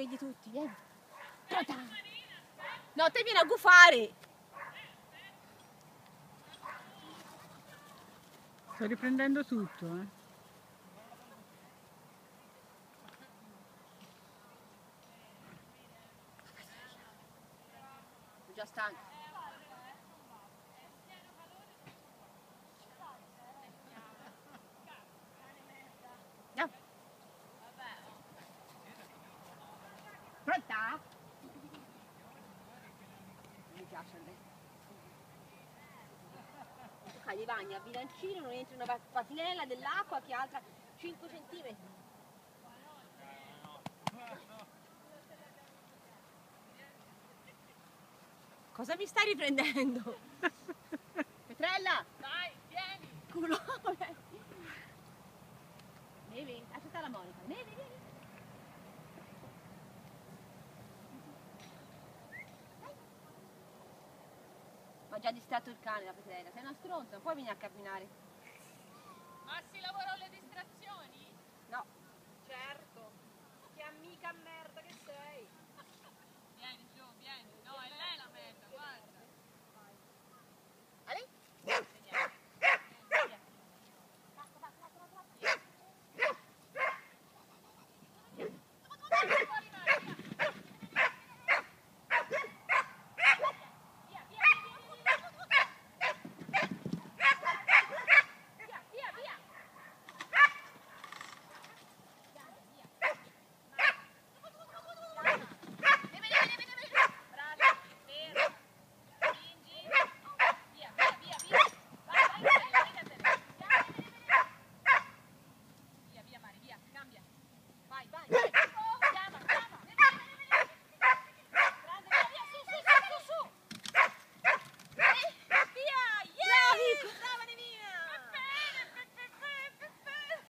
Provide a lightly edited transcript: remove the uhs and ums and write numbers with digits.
svegli tutti, vieni. Pronta? No, te vieni a gufare. Sto riprendendo tutto, eh. Sono già stanca. Andiamo. Pronta? Mi piace a me. Gli bagni a bilancino, non entra una patinella dell'acqua che altra 5 centimetri. Cosa mi stai riprendendo? Petrella! Dai, vieni! Culo! Neve, aspetta la Monica. Neve, vieni! Ma ho già distratto il cane, la Petrella. Sei una stronza, non puoi venire a camminare.